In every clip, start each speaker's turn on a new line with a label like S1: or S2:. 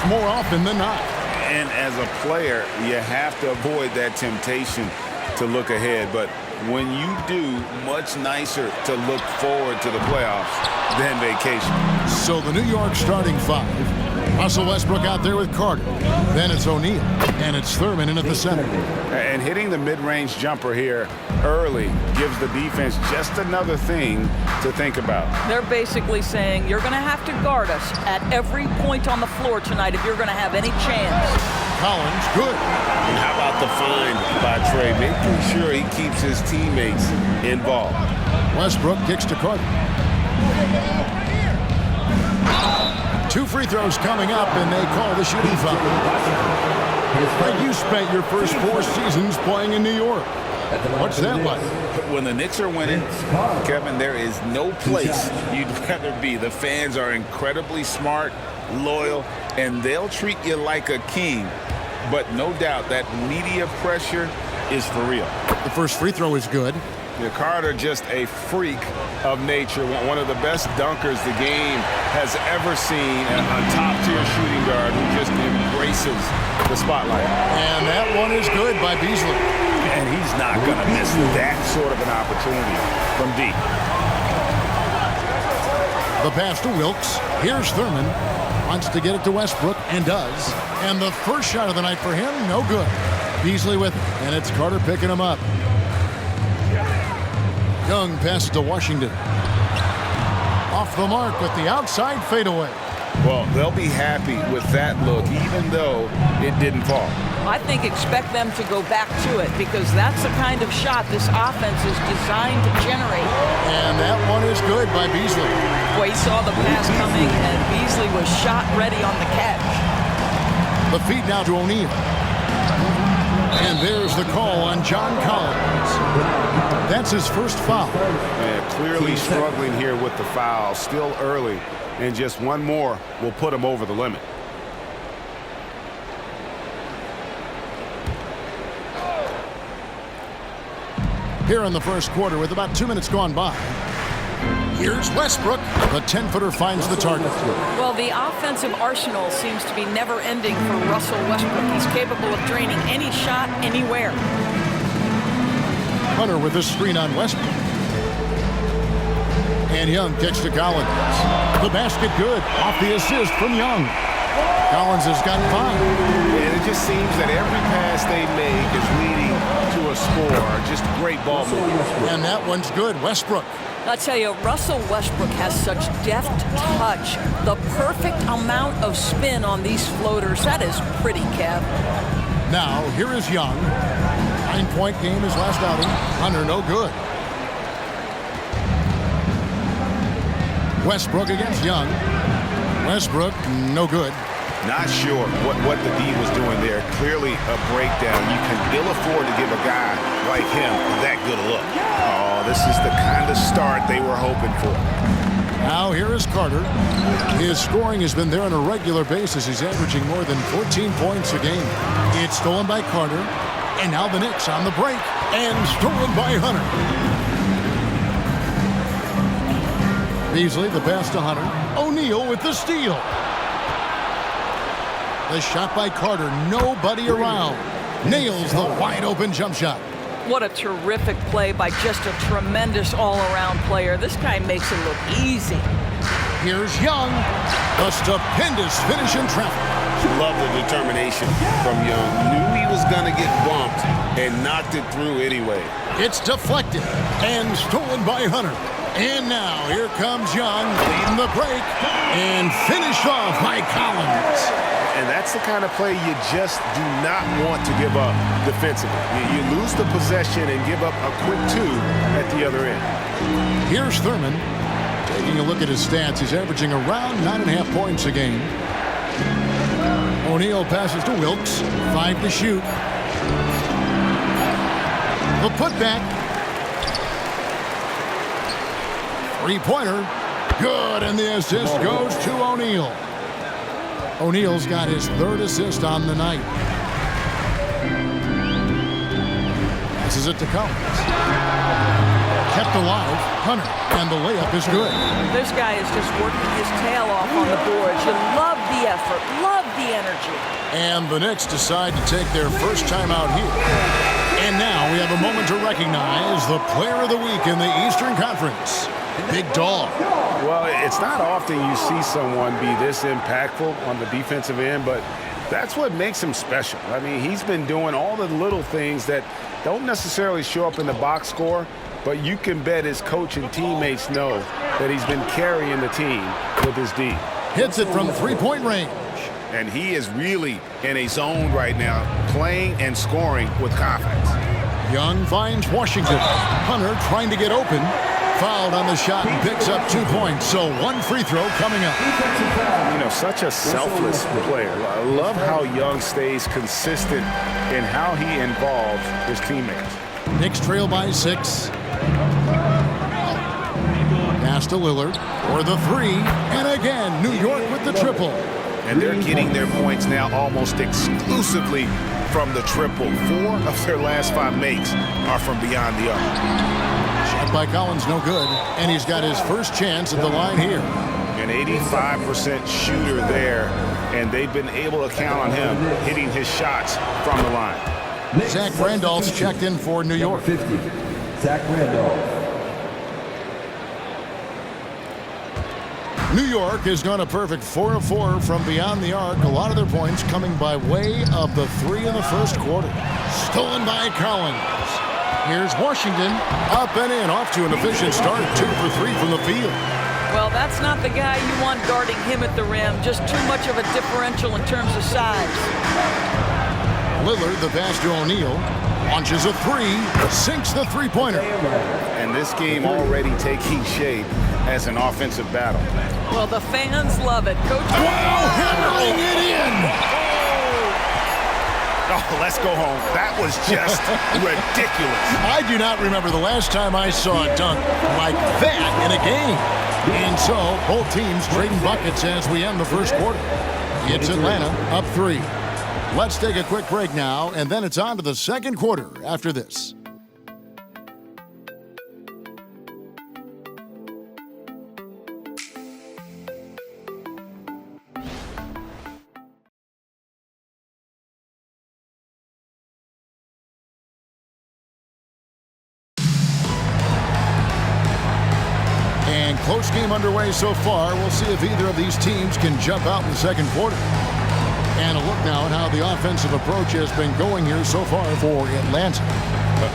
S1: more often than not.
S2: And as a player, you have to avoid that temptation to look ahead. But when you do, much nicer to look forward to the playoffs than vacation.
S1: So the New York starting five. Russell Westbrook out there with Carter. Then it's O'Neal. And it's Thurman in at the center.
S2: And hitting the mid-range jumper here early gives the defense just another thing to think about.
S3: They're basically saying you're going to have to guard us at every point on the floor tonight if you're going to have any chance.
S1: Collins, good.
S2: And how about the find by Trey, making sure he keeps his teammates involved.
S1: Westbrook kicks to Carter. 2 free throws coming up, and they call the shooting foul. You spent your first 4 seasons playing in New York. What's that like?
S2: When the Knicks are winning, Kevin, there is no place you'd rather be. The fans are incredibly smart, loyal, and they'll treat you like a king. But no doubt that media pressure is for real.
S1: The first free throw is good.
S2: Carter, just a freak of nature, one of the best dunkers the game has ever seen, a top-tier shooting guard who just embraces the spotlight.
S1: And that one is good by Beasley.
S2: And he's not going to miss that sort of an opportunity from deep.
S1: The pass to Wilkes. Here's Thurman. Wants to get it to Westbrook, and does. And the first shot of the night for him, no good. Beasley with it, and it's Carter picking him up. Young passes to Washington. Off the mark with the outside fadeaway.
S2: Well, they'll be happy with that look, even though it didn't fall.
S3: I think expect them to go back to it because that's the kind of shot this offense is designed to generate.
S1: And that one is good by Beasley.
S3: Boy, he saw the pass coming, and Beasley was shot ready on the catch.
S1: The feed now to O'Neal. And there's the call on John Collins. That's his first foul.
S2: Yeah, clearly struggling here with the foul. Still early, and just one more will put him over the limit.
S1: Here in the first quarter with about 2 minutes gone by. Here's Westbrook. The 10-footer finds the target.
S3: Well, the offensive arsenal seems to be never-ending for Russell Westbrook. He's capable of draining any shot anywhere.
S1: Hunter with the screen on Westbrook. And Young kicks to Collins. The basket good. Off the assist from Young. Collins has got 5.
S2: And it just seems that every pass they make is leading to a score. Just great ball movement.
S1: And that one's good. Westbrook.
S3: I'll tell you, Russell Westbrook has such deft touch. The perfect amount of spin on these floaters. That is pretty, Kev.
S1: Now, here is Young. 9-point game his last outing. Hunter, no good. Westbrook against Young. Westbrook, no good.
S2: Not sure what the D was doing there. Clearly a breakdown. You can ill afford to give a guy like him that good a look. Oh, this is the kind of start they were hoping for.
S1: Now here is Carter. His scoring has been there on a regular basis. He's averaging more than 14 points a game. It's stolen by Carter. And now the Knicks on the break. And stolen by Hunter. Beasley, the pass to Hunter. O'Neal with the steal. The shot by Carter. Nobody around. Nails the wide-open jump shot.
S3: What a terrific play by just a tremendous all-around player. This guy makes it look easy.
S1: Here's Young. A stupendous finish in traffic.
S2: Love the determination from Young. Knew he was going to get bumped and knocked it through anyway.
S1: It's deflected and stolen by Hunter. And now here comes Young leading the break and finished off by Collins.
S2: And that's the kind of play you just do not want to give up defensively. You lose the possession and give up a quick 2 at the other end.
S1: Here's Thurman. Taking a look at his stats, he's averaging around 9.5 points a game. O'Neal passes to Wilkes. 5 to shoot. The putback. 3-pointer. Good, and the assist goes to O'Neal. O'Neal's got his 3rd assist on the night. Passes it to Collins. kept alive. Hunter, and the layup is good.
S3: This guy is just working his tail off on the boards. You love the effort, love the energy.
S1: And the Knicks decide to take their first time out here. And now we have a moment to recognize the player of the week in the Eastern Conference, Big Dog.
S4: Well, it's not often you see someone be this impactful on the defensive end, but that's what makes him special. I mean, he's been doing all the little things that don't necessarily show up in the box score, but you can bet his coach and teammates know that he's been carrying the team with his D.
S1: Hits it from three-point range.
S2: And he is really in a zone right now, playing and scoring with confidence.
S1: Young finds Washington. Hunter trying to get open. Fouled on the shot and picks up 2 points. So one free throw coming up.
S4: You know, such a selfless player. I love how Young stays consistent in how he involves his teammates.
S1: Knicks trail by 6. Pass to Lillard for the 3. And again, New York with the triple.
S2: And they're getting their points now almost exclusively from the triple. 4 of their last 5 makes are from beyond the arc.
S1: Shot by Collins, no good. And he's got his first chance at the line here.
S4: An 85% shooter there, and they've been able to count on him hitting his shots from the line.
S1: Zach Randolph's checked in for New York.
S5: 50, Zach Randolph.
S1: New York has gone a perfect 4 of 4 from beyond the arc. A lot of their points coming by way of the 3 in the first quarter. Stolen by Collins. Here's Washington. Up and in. Off to an efficient start. 2 for 3 from the field.
S3: Well, that's not the guy you want guarding him at the rim. Just too much of a differential in terms of size.
S1: Lillard, the pass to O'Neal. Launches a 3. Sinks the three-pointer.
S4: And this game already taking shape as an offensive battle.
S3: Well, the fans love it. Coach.
S1: Wow, hammering it in.
S4: Oh, let's go home. That was just ridiculous.
S1: I do not remember the last time I saw a dunk like that in a game. And so, both teams trading buckets as we end the first quarter. It's Atlanta up 3. Let's take a quick break now, and then it's on to the second quarter after this. Close game underway so far. We'll see if either of these teams can jump out in the second quarter. And a look now at how the offensive approach has been going here so far for Atlanta.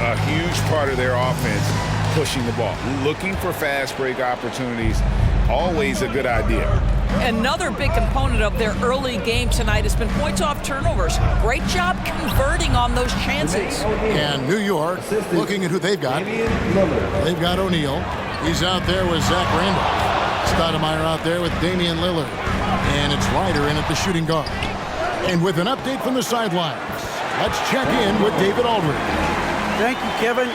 S2: A huge part of their offense, pushing the ball, looking for fast break opportunities, always a good idea.
S3: Another big component of their early game tonight has been points off turnovers. Great job converting on those chances.
S1: And New York, looking at who they've got. They've got O'Neal. He's out there with Zach Randolph. Stoudemire out there with Damian Lillard. And it's Ryder in at the shooting guard. And with an update from the sidelines, let's check in with David Aldridge.
S6: Thank you, Kevin.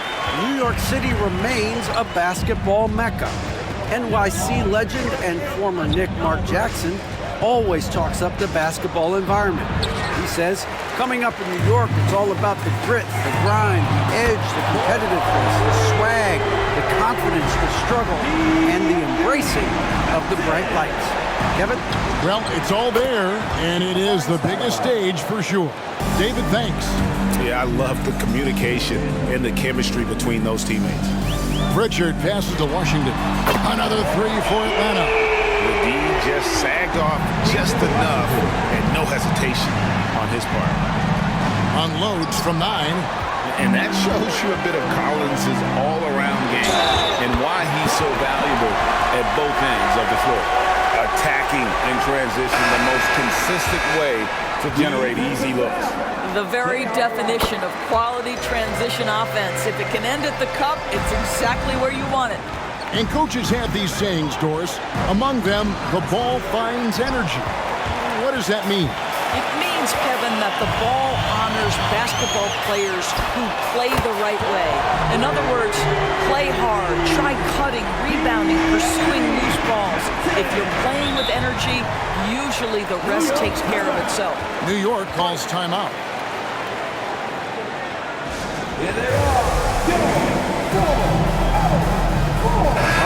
S6: New York City remains a basketball mecca. NYC legend and former Knick Mark Jackson always talks up the basketball environment. He says, coming up in New York, it's all about the grit, the grind, the edge, the competitiveness, the swag, the confidence, the struggle, and the embracing of the bright lights. Kevin?
S1: Well, it's all there, and it is the biggest stage for sure. David, thanks.
S4: Yeah, I love the communication and the chemistry between those teammates.
S1: Pritchard passes to Washington. Another 3 for Atlanta.
S4: The D just sagged off just enough and no hesitation on his part.
S1: Unloads from 9.
S4: And that shows you a bit of Collins' all-around game and why he's so valuable at both ends of the floor. Attacking in transition, the most consistent way to generate easy looks.
S3: The very definition of quality transition offense. If it can end at the cup, it's exactly where you want it.
S1: And coaches have these sayings, Doris. Among them, the ball finds energy. What does that mean?
S3: It means, Kevin, that the ball honors basketball players who play the right way. In other words, play hard, try cutting, rebounding, pursuing loose balls. If you're playing with energy, usually the rest takes care of itself.
S1: New York calls timeout.
S5: Here they are. Go.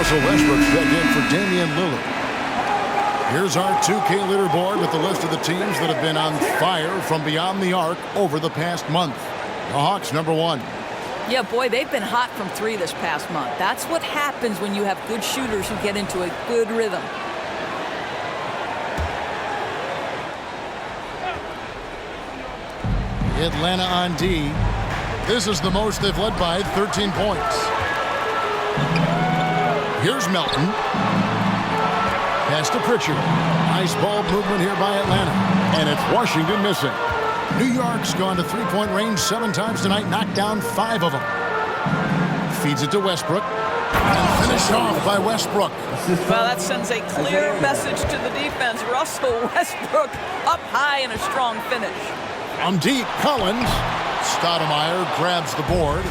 S1: Russell Westbrook's checked in for Damian Lillard. Here's our 2K leaderboard with the list of the teams that have been on fire from beyond the arc over the past month. The Hawks, number 1.
S3: Yeah, boy, they've been hot from 3 this past month. That's what happens when you have good shooters who get into a good rhythm.
S1: Atlanta on D. This is the most they've led by, 13 points. Here's Melton. Pass to Pritchard. Nice ball movement here by Atlanta. And it's Washington missing. New York's gone to three-point range 7 times tonight, knocked down 5 of them. Feeds it to Westbrook. And finished off by Westbrook.
S3: Well, that sends a clear message to the defense. Russell Westbrook up high in a strong finish.
S1: From deep, Collins. Stoudemire grabs the board.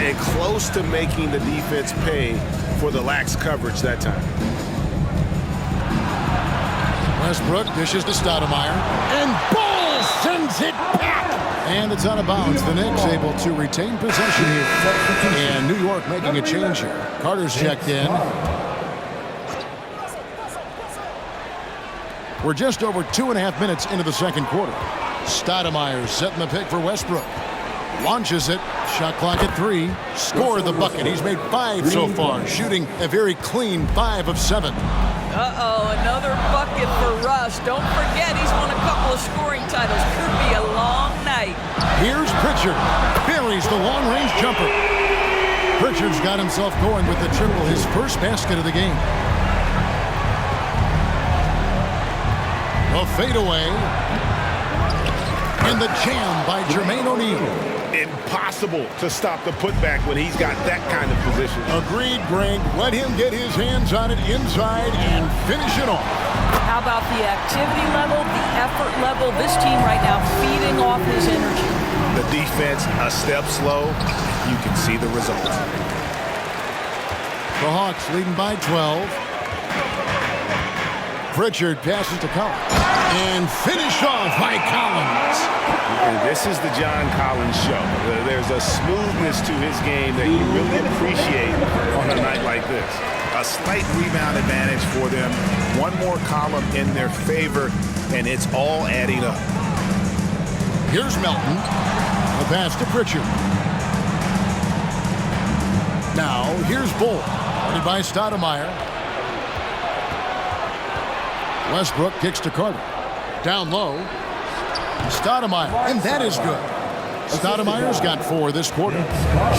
S4: And close to making the defense pay for the lax coverage that time.
S1: Westbrook dishes to Stoudemire. And Ball sends it back. And it's out of bounds. The Knicks able to retain possession here. And New York making a change here. Carter's checked in. We're just over 2.5 minutes into the second quarter. Stoudemire setting the pick for Westbrook. Launches it. Shot clock at 3. Score the bucket. He's made 5 so far. Shooting a very clean 5 of 7.
S3: Uh-oh, another bucket for Russ. Don't forget he's won a couple of scoring titles. Could be a long night.
S1: Here's Pritchard. Buries the long-range jumper. Pritchard's got himself going with the triple, his first basket of the game. A fadeaway. And the jam by Jermaine O'Neal.
S4: Impossible to stop the putback when he's got that kind of position.
S1: Agreed, Greg. Let him get his hands on it inside and finish it off.
S3: How about the activity level, the effort level? This team right now feeding off his energy.
S4: The defense a step slow. You can see the results.
S1: The Hawks leading by 12. Pritchard passes to Collins. And finished off by Collins.
S4: And this is the John Collins show. There's a smoothness to his game that you really appreciate on a night like this. A slight rebound advantage for them. One more column in their favor, and it's all adding up.
S1: Here's Melton. The pass to Pritchard. Now, here's Bull. Guarded by Stoudemire. Westbrook kicks to Carter. Down low. Stoudemire, and that is good. Stoudemire's got 4 this quarter.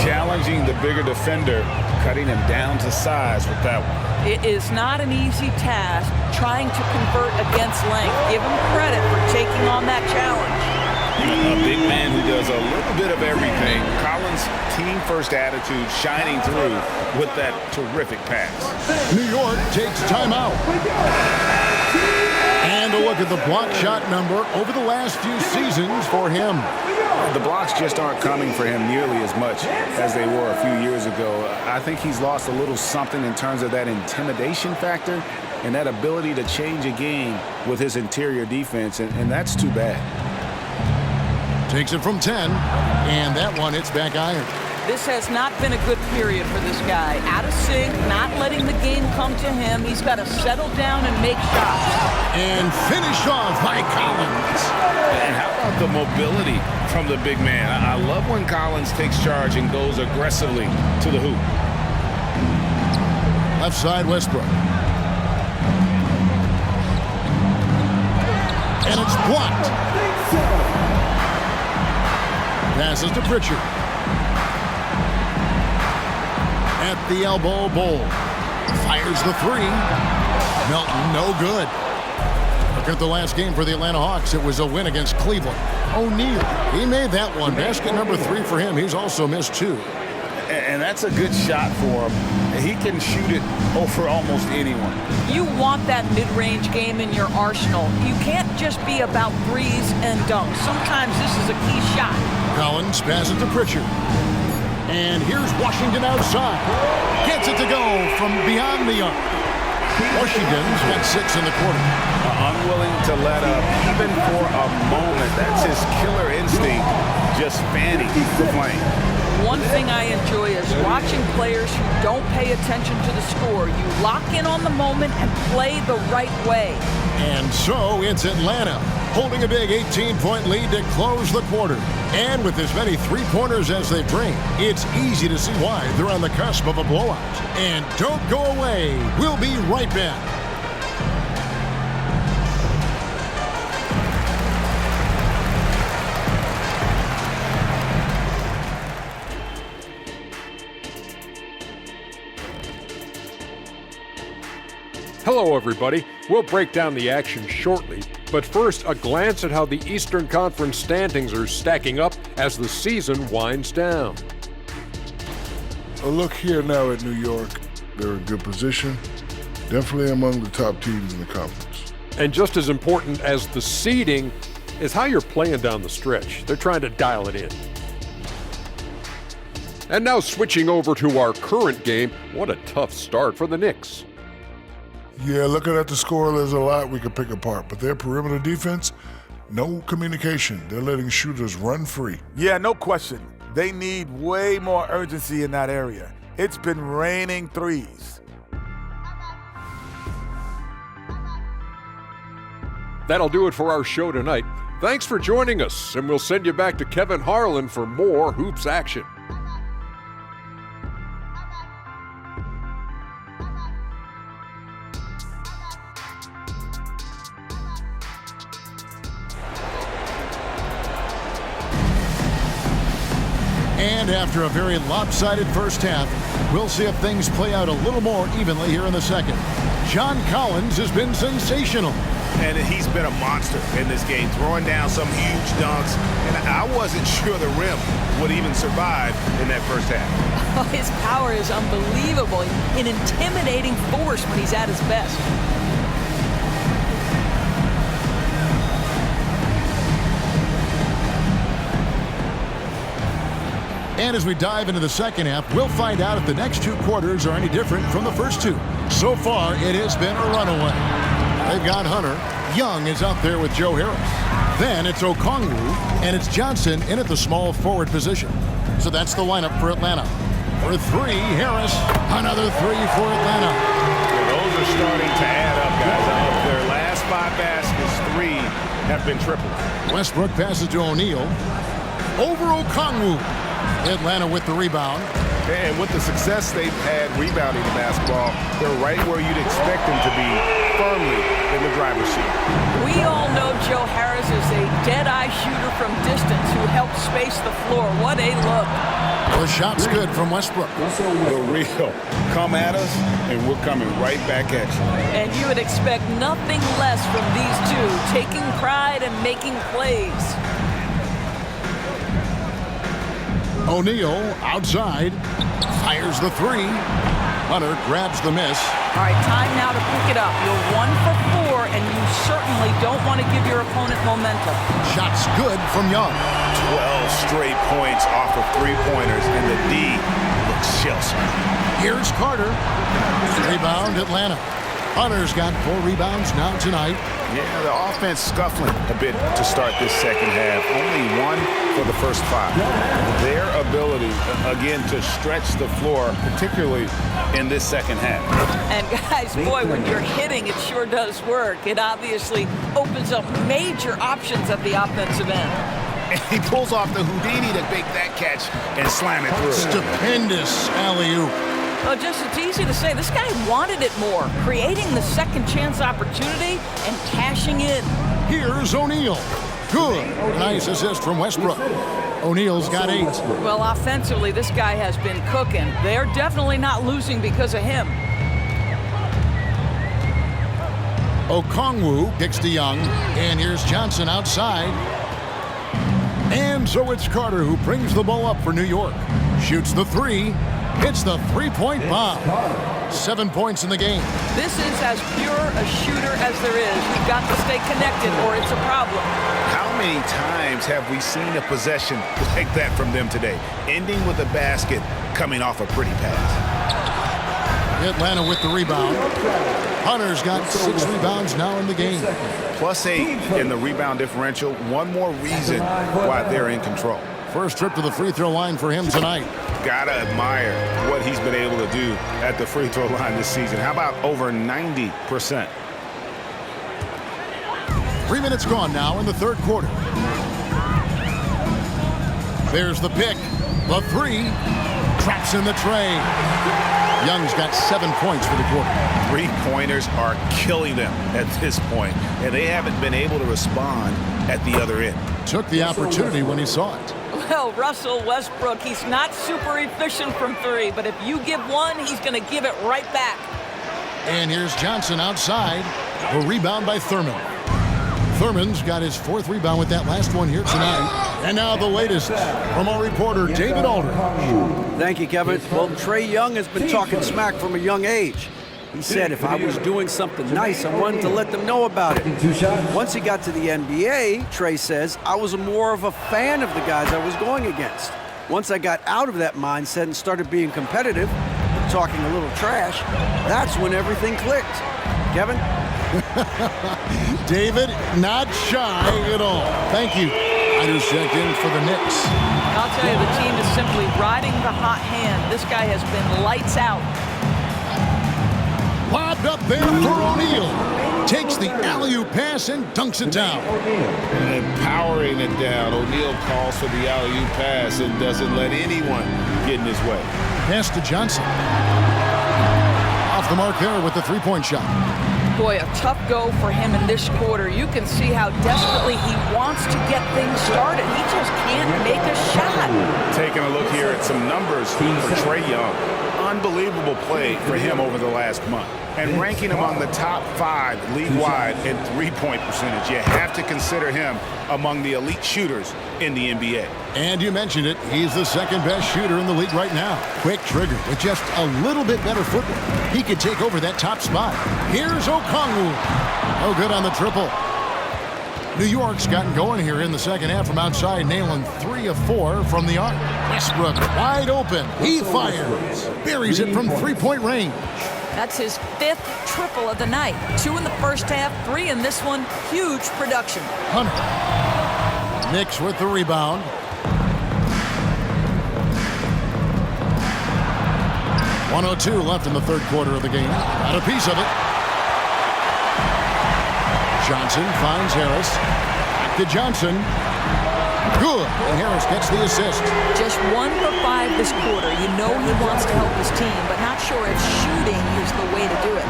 S2: Challenging the bigger defender, cutting him down to size with that one.
S3: It is not an easy task trying to convert against length. Give him credit for taking on that challenge.
S2: A big man who does a little bit of everything. Collins' team-first attitude shining through with that terrific pass.
S1: New York takes timeout. And a look at the block shot number over the last few seasons for him.
S4: The blocks just aren't coming for him nearly as much as they were a few years ago. I think he's lost a little something in terms of that intimidation factor and that ability to change a game with his interior defense, and that's too bad.
S1: Takes it from 10, and that one hits back iron.
S3: This has not been a good period for this guy. Out of sync, not letting the game come to him. He's got to settle down and make shots.
S1: And finish off by Collins.
S2: And how about the mobility from the big man? I love when Collins takes charge and goes aggressively to the hoop.
S1: Left side, Westbrook. And it's blocked. Passes to Pritchard. At the elbow, Bull fires the 3. Melton, no good. Look at the last game for the Atlanta Hawks. It was a win against Cleveland. O'Neal, he made that one. Basket number 3 for him. He's also missed 2.
S2: And that's a good shot for him. He can shoot it over almost anyone.
S3: You want that mid-range game in your arsenal. You can't just be about threes and dunks. Sometimes this is a key shot.
S1: Collins passes to Pritchard. And here's Washington outside. Gets it to go from beyond the arc. Washington's got 6 in the quarter.
S4: Unwilling to let up even for a moment. That's his killer instinct. just fanning the flame.
S3: One thing I enjoy is watching players who don't pay attention to the score. You lock in on the moment and play the right way.
S1: And so it's Atlanta holding a big 18-point lead to close the quarter. And with as many three-pointers as they bring, it's easy to see why they're on the cusp of a blowout. And don't go away. We'll be right back.
S7: Hello, everybody. We'll break down the action shortly, but first, a glance at how the Eastern Conference standings are stacking up as the season winds down.
S8: A look here now at New York. They're in good position, definitely among the top teams in the conference.
S7: And just as important as the seeding is how you're playing down the stretch. They're trying to dial it in. And now switching over to our current game, what a tough start for the Knicks.
S8: Yeah, looking at the score, there's a lot we could pick apart, but their perimeter defense, no communication. They're letting shooters run free.
S9: Yeah, no question. They need way more urgency in that area. It's been raining threes.
S7: That'll do it for our show tonight. Thanks for joining us, and we'll send you back to Kevin Harlan for more hoops action.
S1: And after a very lopsided first half, we'll see if things play out a little more evenly here in the second. John Collins has been sensational.
S10: And he's been a monster in this game, throwing down some huge dunks. And I wasn't sure the rim would even survive in that first half.
S3: Oh, his power is unbelievable. An intimidating force when he's at his best.
S1: And as we dive into the second half, we'll find out if the next two quarters are any different from the first two. So far, it has been a runaway. They've got Hunter. Young is out there with Joe Harris. Then it's Okongwu, and it's Johnson in at the small forward position. So that's the lineup for Atlanta. For three, Harris. Another three for Atlanta.
S4: Yeah, those are starting to add up, guys. Of their last 5 baskets, 3 have been triples.
S1: Westbrook passes to O'Neal. Over Okongwu. Atlanta with the rebound.
S4: And with the success they've had rebounding the basketball, they're right where you'd expect them to be, firmly in the driver's seat.
S3: We all know Joe Harris is a dead-eye shooter from distance who helps space the floor. What a look.
S1: The shot's good from Westbrook.
S4: The real. Come at us, and we're coming right back at you.
S3: And you would expect nothing less from these two, taking pride and making plays.
S1: O'Neal outside, fires the three. Hunter grabs the miss.
S3: All right, time now to pick it up. You're 1 for 4, and you certainly don't want to give your opponent momentum.
S1: Shot's good from Young.
S10: 12 straight points off of three-pointers, and the D looks shell-shocked.
S1: Here's Carter. Rebound, Atlanta. Hunter's got 4 rebounds now tonight.
S10: Yeah, the offense scuffling a bit to start this second half. Only 1 for the first 5.
S4: Their ability, again, to stretch the floor, particularly in this second half.
S3: And guys, boy, when you're hitting, it sure does work. It obviously opens up major options at the offensive end.
S10: And he pulls off the Houdini to make that catch and slam it through.
S1: Stupendous alley-oop.
S3: Well, it's easy to say. This guy wanted it more, creating the second chance opportunity and cashing in.
S1: Here's O'Neal. Good. Nice assist from Westbrook. O'Neal's got 8.
S3: Well, offensively, this guy has been cooking. They're definitely not losing because of him.
S1: Okongwu kicks to Young, and here's Johnson outside. And so it's Carter who brings the ball up for New York. Shoots the 3. Hits the three-point bomb. 7 points in the game.
S3: This is as pure a shooter as there is. You've got to stay connected or it's a problem.
S10: How many times have we seen a possession like that from them today? Ending with a basket, coming off a pretty pass.
S1: Atlanta with the rebound. Hunter's got 6 rebounds now in the game.
S10: +8 in the rebound differential. One more reason why they're in control.
S1: First trip to the free throw line for him tonight.
S10: Gotta admire what he's been able to do at the free throw line this season. How about over 90%?
S1: 3 minutes gone now in the third quarter. There's the pick. The three. Traps in the tray. Young's got 7 points for the quarter.
S10: Three-pointers are killing them at this point, and they haven't been able to respond at the other end.
S1: Took the opportunity when he saw it.
S3: Well, Russell Westbrook, he's not super efficient from three, but if you give one, he's going to give it right back.
S1: And here's Johnson outside. The rebound by Thurman. Thurman's got his 4th rebound with that last one here tonight. And now the latest from our reporter, David Aldridge.
S6: Thank you, Kevin. Well, Trae Young has been talking smack from a young age. He said if I was doing something nice, I wanted to let them know about it. Once he got to the NBA, Trae says, I was more of a fan of the guys I was going against. Once I got out of that mindset and started being competitive, talking a little trash, that's when everything clicked. Kevin?
S1: David, not shy at all. Thank you. Riders checked in for the Knicks.
S3: I'll tell you, the team is simply riding the hot hand. This guy has been lights out.
S1: Lobbed up there for O'Neal. Takes the alley-oop pass and dunks it down.
S10: And powering it down. O'Neal calls for the alley-oop pass and doesn't let anyone get in his way.
S1: Pass to Johnson. Off the mark there with the three-point shot.
S3: Boy, a tough go for him in this quarter. You can see how desperately he wants to get things started. He just can't make a shot.
S10: Taking a look here at some numbers for Trae Young. Unbelievable play for him over the last month. And ranking among the top 5 league-wide in three-point percentage. You have to consider him among the elite shooters in the NBA.
S1: And you mentioned it, he's the second best shooter in the league right now. Quick trigger with just a little bit better footwork. He could take over that top spot. Here's Okongwu. No good on the triple. New York's gotten going here in the second half from outside, nailing 3 of 4 from the arc. Westbrook wide open. He fires. Buries it from three-point range.
S3: That's his 5th triple of the night. 2 in the first half, 3 in this one. Huge production.
S1: Hunter. Knicks with the rebound. .102 left in the third quarter of the game. Got a piece of it. Johnson finds Harris. Back to Johnson. Good. And Harris gets the assist.
S3: Just 1 for 5 this quarter. You know he wants to help his team, but not sure if shooting is the way to do it.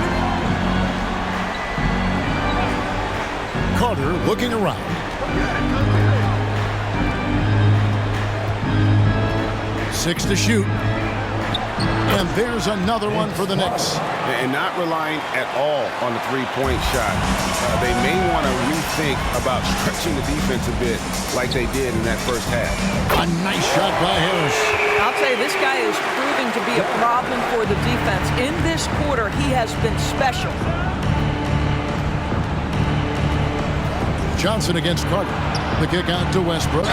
S1: Carter looking around. Six to shoot. And there's another one for the Knicks.
S4: And not relying at all on the three-point shot. They may want to rethink about stretching the defense a bit like they did in that first half.
S1: A nice shot by Harris.
S3: I'll tell you, this guy is proving to be a problem for the defense. In this quarter, he has been special.
S1: Johnson against Carter. The kick out to Westbrook.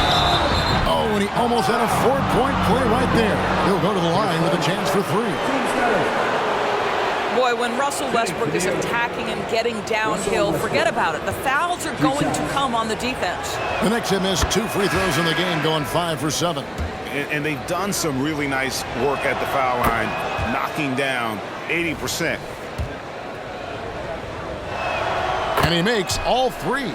S1: Oh, and he almost had a 4-point play right there. He'll go to the line with a chance for 3.
S3: Boy, when Russell Westbrook is attacking and getting downhill, forget about it. The fouls are going to come on the defense.
S1: The Knicks have missed 2 free throws in the game, going 5 for 7.
S10: And they've done some really nice work at the foul line, knocking down 80%.
S1: And he makes all 3.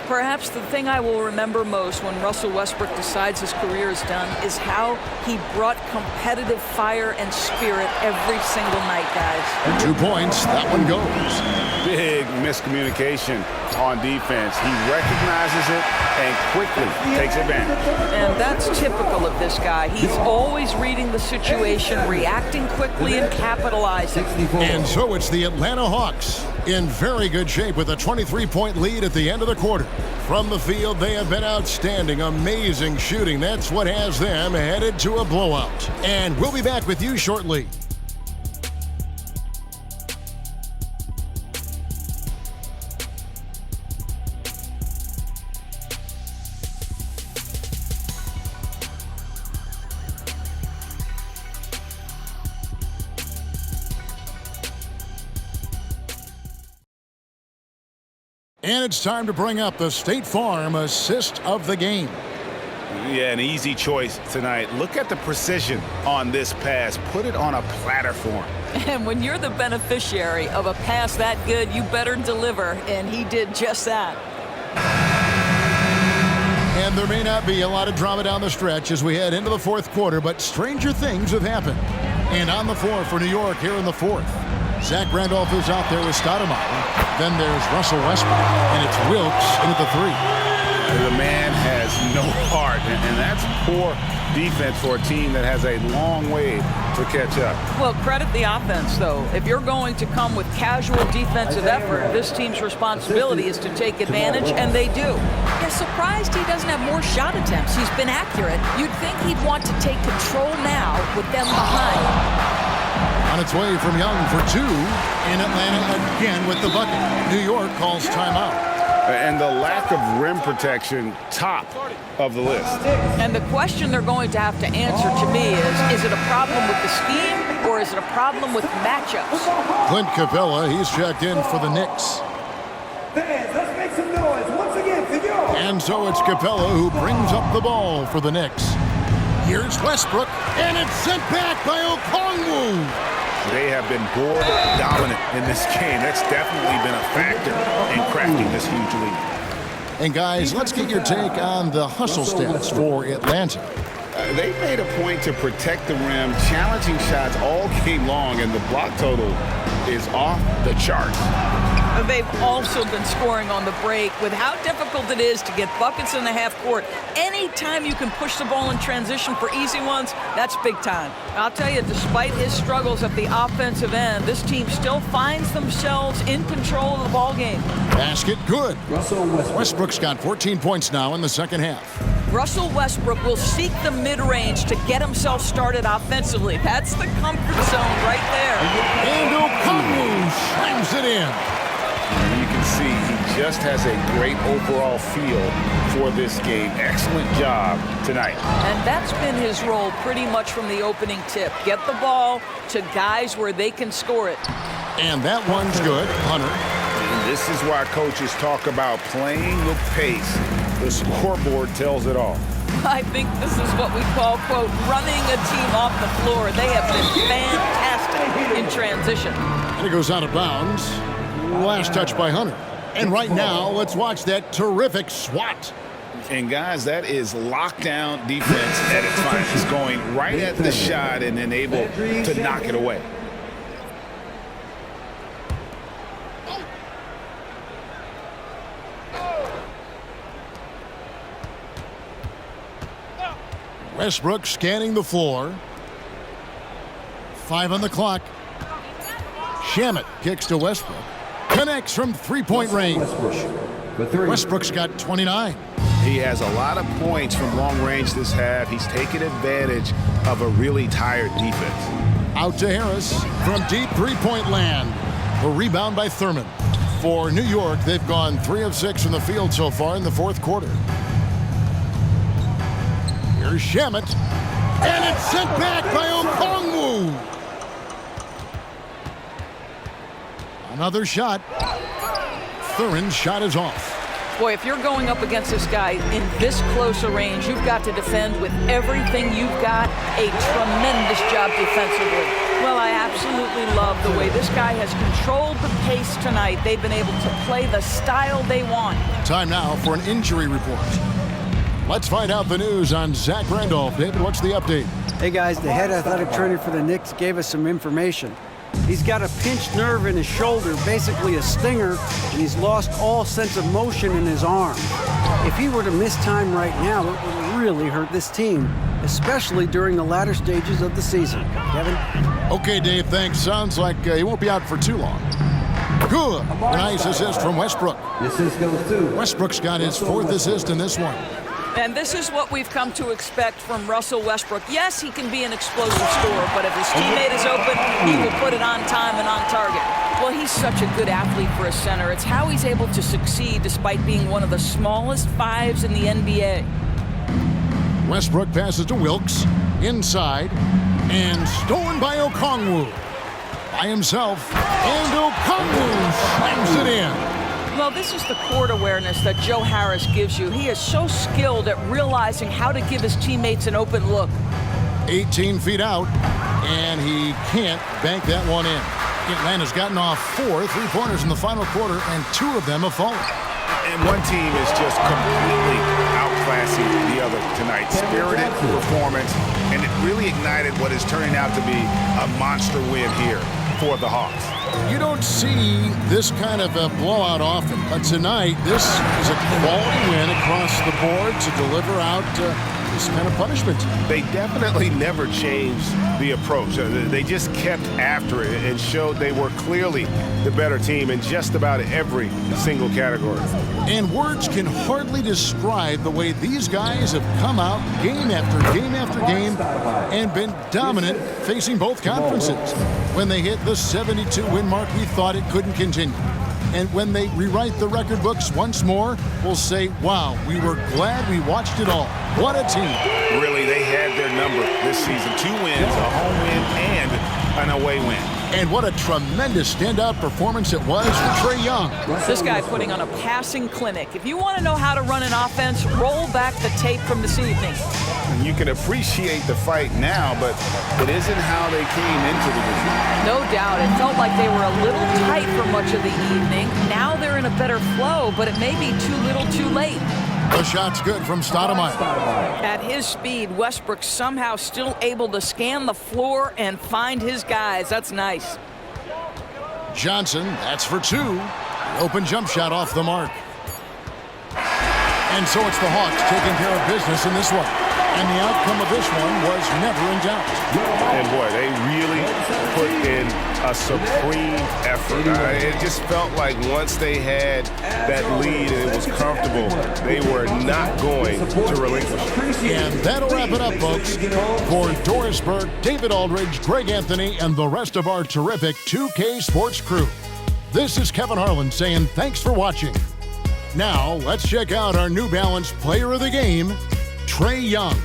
S3: Perhaps the thing I will remember most when Russell Westbrook decides his career is done is how he brought competitive fire and spirit every single night, guys.
S1: 2 points. That one goes.
S10: Big miscommunication on defense. He recognizes it and quickly takes advantage.
S3: And that's typical of this guy. He's always reading the situation, reacting quickly, and capitalizing.
S1: And so it's the Atlanta Hawks in very good shape with a 23-point lead at the end of the quarter. From the field, they have been outstanding. Amazing shooting. That's what has them headed to a blowout. And we'll be back with you shortly. And it's time to bring up the State Farm assist of the game.
S10: Yeah, an easy choice tonight. Look at the precision on this pass. Put it on a platter for him.
S3: And when you're the beneficiary of a pass that good, you better deliver, and he did just that.
S1: And there may not be a lot of drama down the stretch as we head into the fourth quarter, but stranger things have happened. And on the floor for New York here in the fourth, Zach Randolph is out there with Stoudemire. Then there's Russell Westbrook, and it's Wilkes into the three.
S10: The man has no heart, and that's poor defense for a team that has a long way to catch up.
S3: Well, credit the offense, though. If you're going to come with casual defensive effort, this team's responsibility is to take advantage, and they do. Yeah, surprised he doesn't have more shot attempts. He's been accurate. You'd think he'd want to take control now with them behind.
S1: On its way from Young for two, in Atlanta again with the bucket. New York calls timeout.
S10: And the lack of rim protection, top of the list.
S3: And the question they're going to have to answer to me is it a problem with the scheme or is it a problem with matchups?
S1: Clint Capella, he's checked in for the Knicks.
S5: Fans, let's make some noise once again for you.
S1: And so it's Capella who brings up the ball for the Knicks. Here's Westbrook, and it's sent back by Okongwu.
S10: They have been board dominant in this game. That's definitely been a factor in crafting this huge lead.
S1: And guys, let's get your take on the hustle stats for Atlanta.
S10: They made a point to protect the rim, challenging shots all game long, and the block total is off the charts.
S3: They've also been scoring on the break. With how difficult it is to get buckets in the half court, anytime you can push the ball in transition for easy ones, that's big time. I'll tell you, despite his struggles at the offensive end, this team still finds themselves in control of the ball game.
S1: Basket good.
S5: Russell Westbrook.
S1: Westbrook's got 14 points now in the second half.
S3: Russell Westbrook will seek the mid-range to get himself started offensively. That's the comfort zone right there.
S1: And Okongwu slams it in.
S10: You can see he just has a great overall feel for this game. Excellent job tonight.
S3: And that's been his role pretty much from the opening tip. Get the ball to guys where they can score it.
S1: And that one's good. Hunter.
S10: And this is why coaches talk about playing with pace. The scoreboard tells it all.
S3: I think this is what we call, quote, running a team off the floor. They have been fantastic in transition.
S1: And it goes out of bounds. Last touch by Hunter. And right now, let's watch that terrific swat.
S10: And guys, that is lockdown defense at its finest, going right at the shot and then able to knock it away.
S1: Westbrook scanning the floor. 5 on the clock. Shamet kicks to Westbrook. Connects from three-point range. Westbrook's got 29.
S10: He has a lot of points from long range this half. He's taken advantage of a really tired defense.
S1: Out to Harris from deep three-point land. A rebound by Thurman. For New York, they've gone 3 of 6 from the field so far in the fourth quarter. Here's Shamet. And it's sent back by Okongwu. Another shot. Thurin's shot is off.
S3: Boy, if you're going up against this guy in this close a range, you've got to defend with everything you've got. A tremendous job defensively. Well, I absolutely love the way this guy has controlled the pace tonight. They've been able to play the style they want.
S1: Time now for an injury report. Let's find out the news on Zach Randolph. David, what's the update?
S6: Hey guys, the head athletic trainer for the Knicks gave us some information. He's got a pinched nerve in his shoulder, basically a stinger, and he's lost all sense of motion in his arm. If he were to miss time right now, it would really hurt this team, especially during the latter stages of the season. Kevin?
S1: Okay, Dave, thanks. Sounds like he won't be out for too long. Good. Nice assist from Westbrook.
S5: Assist goes to
S1: Westbrook's got his 4th assist in this one.
S3: And this is what we've come to expect from Russell Westbrook. Yes, he can be an explosive scorer, but if his teammate is open, he will put it on time and on target. Well, he's such a good athlete for a center. It's how he's able to succeed despite being one of the smallest 5s in the NBA.
S1: Westbrook passes to Wilkes. Inside. And stolen by Okongwu. By himself. And Okongwu slams it in.
S3: Well, this is the court awareness that Joe Harris gives you. He is so skilled at realizing how to give his teammates an open look.
S1: 18 feet out, and he can't bank that one in. Atlanta's gotten off 4 3-pointers in the final quarter, and 2 of them have fallen.
S10: And one team is just completely outclassing the other tonight. Spirited performance, and it really ignited what is turning out to be a monster win here for the Hawks.
S1: You don't see this kind of a blowout often, but tonight this is a quality win across the board to deliver out this kind of punishment.
S10: They definitely never changed the approach. They just kept after it and showed they were clearly the better team in just about every single category.
S1: And words can hardly describe the way these guys have come out game after game after game and been dominant facing both conferences. When they hit the 72-win mark, we thought it couldn't continue. And when they rewrite the record books once more, we'll say, wow, we were glad we watched it all. What a team.
S10: Really, they had their number this season. 2 wins, a home win, and an away win.
S1: And what a tremendous standout performance it was for Trae Young.
S3: This guy putting on a passing clinic. If you want to know how to run an offense, roll back the tape from this evening.
S10: And you can appreciate the fight now, but it isn't how they came into the game.
S3: No doubt. It felt like they were a little tight for much of the evening. Now they're in a better flow, but it may be too little too late.
S1: The shot's good from Stoudemire.
S3: At his speed, Westbrook somehow still able to scan the floor and find his guys. That's nice.
S1: Johnson, that's for 2. Open jump shot off the mark. And so it's the Hawks taking care of business in this one. And the outcome of this one was never in doubt.
S10: And boy, they really put in a supreme effort. It just felt like once they had that lead and it was comfortable, they were not going to relinquish.
S1: And that'll wrap it up, folks. For Doris Burke, David Aldridge, Greg Anthony, and the rest of our terrific 2K Sports crew, this is Kevin Harlan saying thanks for watching. Now, let's check out our New Balance Player of the Game, Trae Young.